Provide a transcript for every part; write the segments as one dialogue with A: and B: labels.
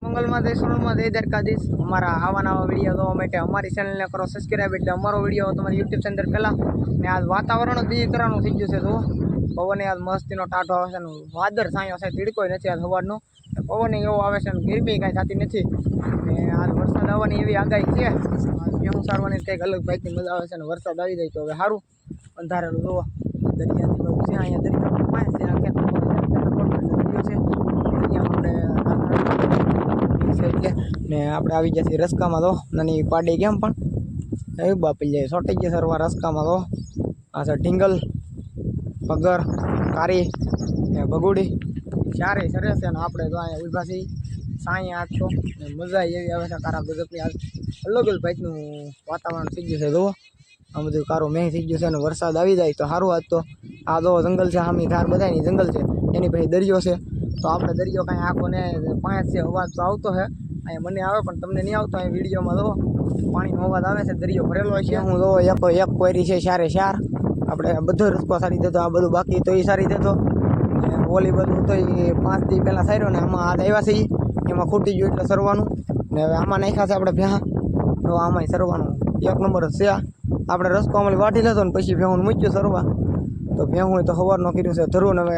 A: મંગલમાં દેશોમાં જય દ્વારકાધીશ। અમારા આવા નવા વિડીયો જોવા માટે અમારી ચેનલને કરો સબસ્ક્રાઈબ, એટલે અમારો વિડીયો તમારી યુટ્યુબ ચેનલ પહેલાં ને આજ વાતાવરણ જ કરવાનું થઈ ગયું છે। જો પવન આજ મસ્તીનો ટાઢો આવે છે ને વાદળ છાંયો છે, તીડકોય નથી આજ સવારનો, પવન એવો આવે છે ને ગરમી કાંઈ થતી નથી ને આજ વરસાદ આવવાની એવી આગાહી છે। ભેહું સારવાની કંઈક અલગ ભાઈની મજા આવે છે ને વરસાદ આવી જાય તો હવે સારું। અંધારેલું જોવો દરિયાથી બહુ છે, અહીંયા દરિયા પાણી છે, દરિયો છે એટલે ને આપણે આવી જશે રસ્કામાં તો નાની પાડી કેમ પણ એ બાપી જાય સોટી ગયા સરવા રસ્કામાં તો આ છે ઢીંગલ, પગર, કારી ને બગુડી ચારે સરે છે ને આપણે તો અહીંયા ઉભા છીએ સાંઈ આઠસો ને મજા એવી આવે છે। કારા ગજબની આજ અલગ જ ભાઈનું વાતાવરણ થઈ ગયું છે। જુઓ આ બધું કારું મેં થઈ ગયું છે અને વરસાદ આવી જાય તો સારું। આજ તો આ જો જંગલ છે, આમી ધાર બધાની જંગલ છે, એની પછી દરિયો છે તો આપણે દરિયો કાંઈ આખો ને પાંચ છે અવાજ તો આવતો છે અહીંયા મને આવે પણ તમને નહીં આવતો। અહીં વિડીયોમાં જો પાણીનો અવાજ આવે છે, દરિયો ભરેલો છે। હું જો એક કોયરી છે ચારે ચાર, આપણે બધો રસ્તો સારી દેતો, આ બધું બાકી તો એ સારી દેતો ને ઓલી બધું તો એ 5 દી પહેલાં સાર્યો ને આમાં આ આવ્યા છે એમાં ખૂટી ગયું એટલે સરવાનું ને હવે આમાં નાખ્યા છે આપણે ભેહા તો આમાંય સરવાનું એક નંબર જ છે। આપણે રસ્તો અમારી વાઢી લેતો ને પછી ભેહું મૂક્યું સરવા તો ભેહું તો સવારનો કર્યું છે ધરું ને હવે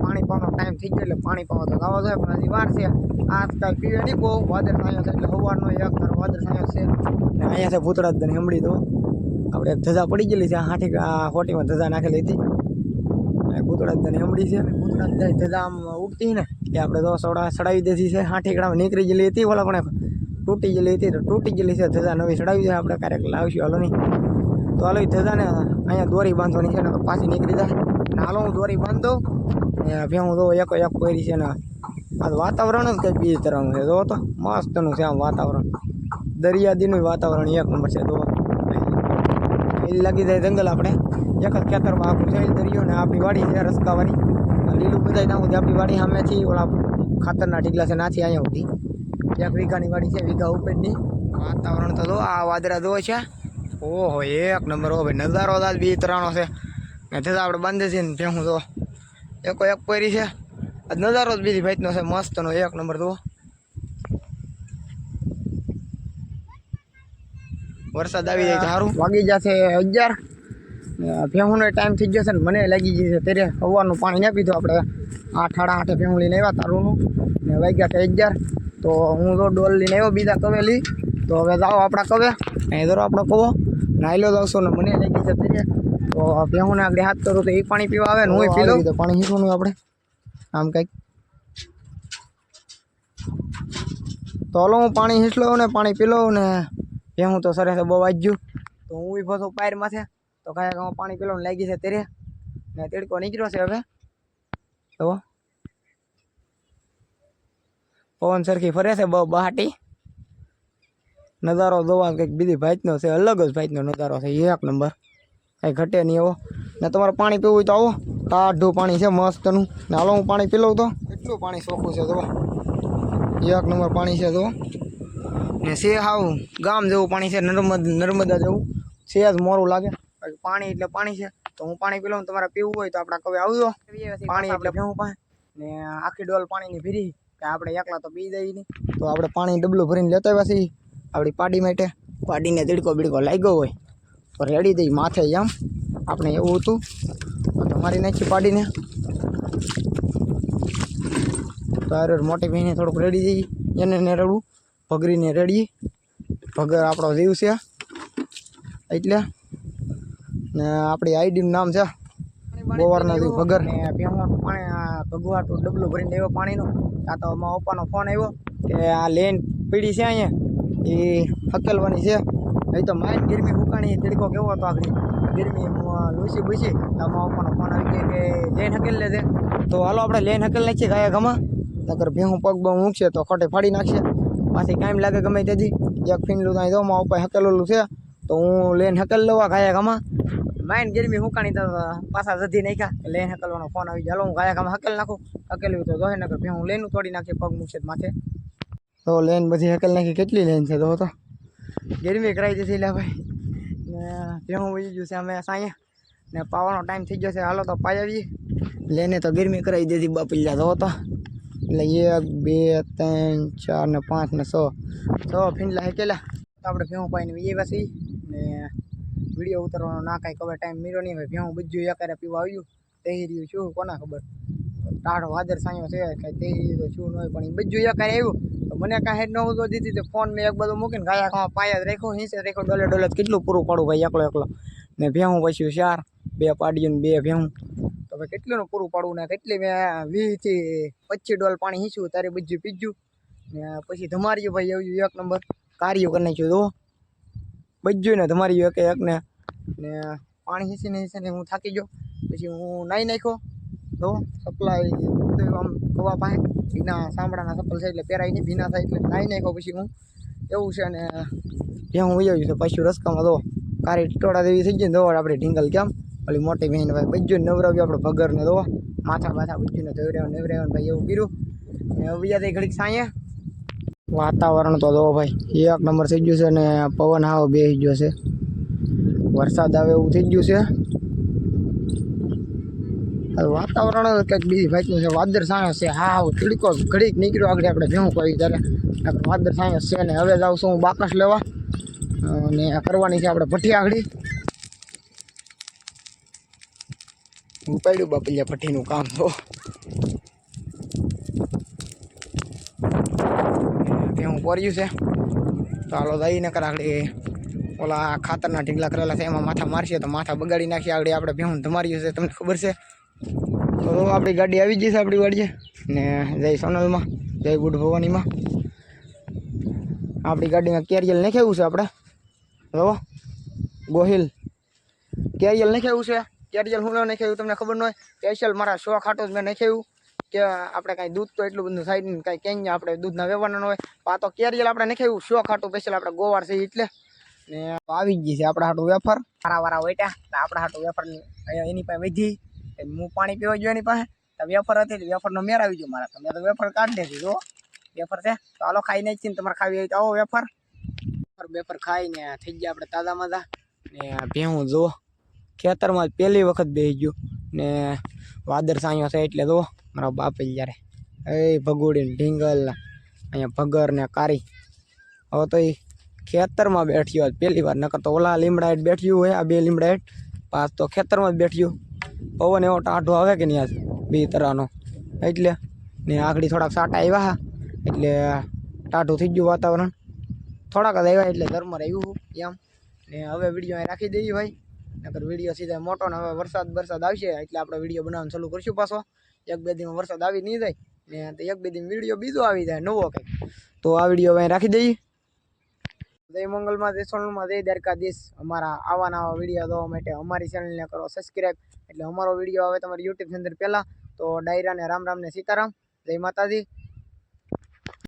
A: પાણી પાવાનો ટાઈમ થઈ ગયો એટલે પાણી પાવા તો આવવા જોઈએ પણ હજી વાર છે। આજકાલ પીવે નહીં બહુ વાદળ છાંયો છે એટલે સવારનો એક ધારો વાદળ છાંયો છે ને અહીંયા છે ભૂતળા જ હમણાં તો આપણે એક ધજા પડી ગયેલી છે, હાથી આ ખોટીમાં ધજા નાખેલી હતી ભૂતળા જ હમણાં છે ને ભૂતળા ધજા આમ ઉડતી ને એ આપણે તો સડાવી દેતી છે। હાથીકડામાં નીકળી ગયેલી હતી ઓલા પણ તૂટી ગયેલી હતી તો તૂટી ગયેલી છે ધજા નવી સડાવી જાય આપણે ક્યારેક લાવીશું હાલો નહીં તો હાલો ધજાને અહીંયા દોરી બાંધવાની છે ને પાછી નીકળી જાય ને હાલો હું દોરી બાંધ દઉં ભેહું તો એક કોયરી છે ને આ વાતાવરણ જ કંઈક બીજી તરહનું છે। જો તો મસ્તનું છે આમ વાતાવરણ, દરિયાદીનું વાતાવરણ એક નંબર છે। તો એ લાગી જાય જંગલ, આપણે એક જ ખેતરમાં આખું છે દરિયો ને આપણી વાડી છે રસ્કાવાની લીલું બધાય ના સુધી આપણી વાડી સામેથી ઓલા ખાતરના ઢીગલા છે નાથી અહીંયા સુધી 1 વીઘાની વાડી છે, વીઘા ઉપરની વાતાવરણ તો જો આ વાદળા જો છે ઓહો એક નંબર હો ભાઈ, નજારો જ બી તરાણો છે ને થતા આપણે બાંધે છે ને ભેહું તો એક કોયરી છે આજ નજારો જ બીજી ભાઈનો છે મસ્તનો એક નંબર। તો વરસાદ આવી જાય તો સારું। વાગી જશે 11, ભેહુંનો ટાઈમ થઈ ગયો છે ને મને લાગી ગઈ છે ત્યારે સવારનું પાણી ના પીધું આપણે 8 સાડા 8 ભેહું લઈને આવ્યા તારુંનું ને વાગ્યા છે 11 તો હું તો ડોલ લઈને આવ્યો બીજા કવેલી તો હવે જાઓ આપણા કવે અહીં ધરો આપણો કવો નાયલો જાવશો ને મને લાગી છે ત્યારે તો ભેહુંને આગળ હાથ કરું તો એ પાણી પીવા આવે ને હું પી લઉં તો પાણી હીસવાનું આપણે આમ કંઈક તો હલો હું પાણી હીસ લઉં ને પાણી પી લઉં ને ભેહું તો સરસ બહુ વાગ્યું તો હું ફસો પાયરમાં છે તો કાંઈ પાણી પી લઉં લાગી છે ત્યારે ને તેડકો નીકળ્યો છે હવે તો પવન સરખી ફરે છે બહાટી નજારો જોવા કંઈક બીજી ભાઈનો છે, અલગ જ ભાઈનો નજારો છે એક નંબર, કાંઈ ઘટે નહીં એવો ને તમારે પાણી પીવું હોય તો આવો ટાઢું પાણી છે મસ્તનું ને હાલો હું પાણી પી લઉં તો એટલું પાણી ચોખ્ખું છે તો એક નંબર પાણી છે તો ને છે હાવ ગામ જેવું પાણી છે, નર્મદા જેવું છે જ મોરું લાગે પાણી એટલે પાણી છે તો હું પાણી પી લઉં તમારે પીવું હોય તો આપણા કવે આવજો પાણી એટલે ભેહું પાસે ને આખી ડોલ પાણીની ભીરી કે આપણે એકલા તો પી જઈએ નહીં તો આપણે પાણી ડબલું ભરીને લેતા આવ્યા છીએ આપણી પાડી માટે, પાડીને તીડકો બીડકો લાગ્યો હોય તો રેડી દઈ માથે આમ આપણે એવું હતું તો મારી નાખી પાડીને તો અરે મોટી ભાઈને થોડુંક રેડી દઈએ એને ને રડવું ભગરીને રેડીએ ભગર આપણો જીવ છે એટલે ને આપણી આઈડીનું નામ છે બોવરના જીવ ભગર ને ભેહું પાણી ભગવાટું ડબલું ભરીને આવ્યો પાણીનું ત્યાં તો મારા પપ્પાનો ફોન આવ્યો કે આ લેન પીડી છે અહીંયા એ હકેલવાની છે અહીં તો માઇન ગરમી ફૂકાણી તડકો કેવો હતો આગળ ગરમી લૂસી બૂસી મારા પપ્પાનો ફોન આવી ગયો કે લેન હકેલ લેજે તો હાલો આપણે લેન હકેલ નાખીએ ગાયા ગમા નકર ભેહું પગ બગ મૂકશે તો ખોટે ફાડી નાખશે પાછી કાંઈ લાગે ગમે તેથી એક ફીનલું ત્યાં જો મારા પપ્પાએ હકેલેલું છે તો હું લેન હકેલ લેવા ગાયા ગમા માઇન ગરમી ફૂકાણી તો પાછા જધી નાખ્યા લેન હકેલવાનો ફોન આવી ગયો હાલો હું ગાયા ગમા હકેલ નાખું હકેલવી તો જોઈ નકર ભેહું લેનું તોડી નાખીએ પગ મૂકશે માથે તો લેન બધી હકેલ નાખી કેટલી લેન છે તો ગરમી કરાવી દીધી લે ભાઈ ને ભેહું વહી ગયું છે અમે સાંયે ને પાવાનો ટાઈમ થઈ ગયો છે હાલો તો પાઈ આવીએ લેને તો ગરમી કરાવી દીધી બાપીલા તો એટલે 1 2 3 4 ને 5 ને 6 ફીંડલા હેકેલા તો આપણે ભેહું પાઈને એ પાછી ને વિડીયો ઉતારવાનો ના કાંઈ ખબર ટાઈમ મીરો નહીં ભાઈ ભેહું બધું એકારે પીવા આવ્યું તેહી રહ્યું શું કોના ખબર ટાઢો વાદર સાયો છે કાંઈ તેહી રહ્યું તો શું ન હોય પણ એ બધું એકારે આવ્યું તો મને કાંઈ હેડ ન હોતો દીધી તો ફોન મેં એક બધું મૂકીને ગાયા ખાવા પાયા જ રાખ્યો હિંસે રાખ્યો ડોલે કેટલું પૂરું પાડું ભાઈ એકલો ને ભેહું પછી 4 2 પાડ્યું ને 2 ભેહું તો ભાઈ કેટલું પૂરું પાડવું ને કેટલી મેં 20 થી 25 ડોલ પાણી હીંચ્યું તારે બધું પીજ્યું ને પછી ધમાર્યું ભાઈ આવ્યું 1 નંબર કાર્યો કરી નાખ્યું તો બધું ને ધમાર્યું એક ને પાણી હીંચીને હું થાકી ગયો પછી હું નાહી નાખ્યો તો સપ્લાય આમ કવા પાસે ભીના સાંભળાના ચપ્પલ છે એટલે પહેરાય નહીં ભીના થાય એટલે નાહી નાખ્યો પછી હું એવું છે ને ત્યાં હું આવ્યું છે પાછું રસ્તામાં તો કારી ટીટોડા જેવી થઈ ગઈ ને દોડ આપણે ઢીંગલ કેમ ઓલી મોટી બહેન ભાઈ બધું નવરાવ્યું આપણે ભગરને દો માથા બધું ને નવરાવ્યું ભાઈ એવું કર્યું ને બીજા તે ઘડીક સાંયે વાતાવરણ તો દો ભાઈ 1 નંબર થઈ ગયું છે ને પવન હાવ બેસી ગયો છે વરસાદ આવે એવું થઈ ગયું છે વાતાવરણ કંઈક બીજી ભાઈનું છે વાદર સાયો છે હાવ તડકો ઘડીક નીકળ્યો આગળ આપણે ભેહું કહી ત્યારે આપણે વાદર સાયો છે ને હવે જાઉં છું હું બાકસ લેવા અને કરવાની છે આપણે ભઠ્ઠી આગળ હું પડ્યું બાપલિયા ભઠ્ઠીનું કામ તો ભેહું પોર્યું છે ચાલો દઈને આગળ ઓલા ખાતરના ઢીંગલા કરેલા છે એમાં માથા મારશે તો માથા બગાડી નાખીએ આગળ આપણે ભેહું ધમાર્યું છે તમને ખબર છે તો આપણી ગાડી આવી ગઈ છે આપણી વાડીએ ને જય સોનલમાં જય બુઢ ભવાનીમાં આપણી ગાડીમાં કેરિયલ નાખ્યું છે આપણે તો ગોહિલ કેરિયલ નાખ્યું છે કેરિયલ હું ન નાખ્યું તમને ખબર ન હોય સ્પેશિયલ મારા શો ખાટો જ મેં નાખ્યું કે આપણે કાંઈ દૂધ તો એટલું બધું સાઈડ કાંઈ ક્યાંય આપણે દૂધના વ્યવહાર ન હોય આ તો કેરિયલ આપણે નાખ્યું શો ખાટું સ્પેશિયલ આપણે ગોવાર છે એટલે ને આવી ગઈ છે આપણા હાટું વેફર વારા વટ્યા આપણા હાટું વેફર એની પાસે વધી હું પાણી પીવા ગયો એની પાસે તો વેફર હતી વેફરનો મેર આવી ગયો મારા તમે તો વેફર કાઢી દેતી જો વેફર છે તો હાલો ખાઈ નાખી ને તમારે ખાવી હોય તો આવો વેફર ખાઈને થઈ ગયા આપણે તાજા માજા ને ભેહું જો ખેતરમાં પહેલી વખત બેસી ગયું ને વાદર સાયો છે એટલે જો મારા બાપે જ્યારે ભગોડી ને ઢીંગલ અહીંયા ભગર ને કારી હવે તો એ ખેતરમાં બેઠ્યો પહેલી વાર નકર તો ઓલા લીમડા હેઠ બેઠ્યું હોય આ 2 લીમડા હેઠ પાસ તો ખેતરમાં જ બેઠ્યું પવન એવો ટાઢો આવે કે નહીં આજ 2 તરાનો એટલે ને આખડી થોડાક સાટા આવ્યા એટલે ટાઢું થઈ ગયું વાતાવરણ થોડાક જ આવ્યા એટલે ઘરમાં રહ્યું એમ ને હવે વિડીયો અહીં રાખી દઈએ ભાઈ નકર વિડીયો સીધા મોટો ને હવે વરસાદ આવશે એટલે આપણે વિડીયો બનાવવાનું ચાલુ કરશું પાછો 1-2 દીમાં વરસાદ આવી નહીં જાય ને તો 1-2 દીમાં વિડીયો બીજો આવી જાય નવો કંઈક તો આ વિડીયો અહીં રાખી દઈએ જય મંગલમાં જય સોનલમાં જય દ્વારકાધીશ અમારા આવા નવા વિડીયો જોવા માટે અમારી ચેનલને કરો સબસ્ક્રાઈબ એટલે અમારો વિડીયો આવે તમારી યુટ્યુબ ની અંદર પહેલાં તો ડાયરા ને રામ રામ ને સીતારામ જય માતાજી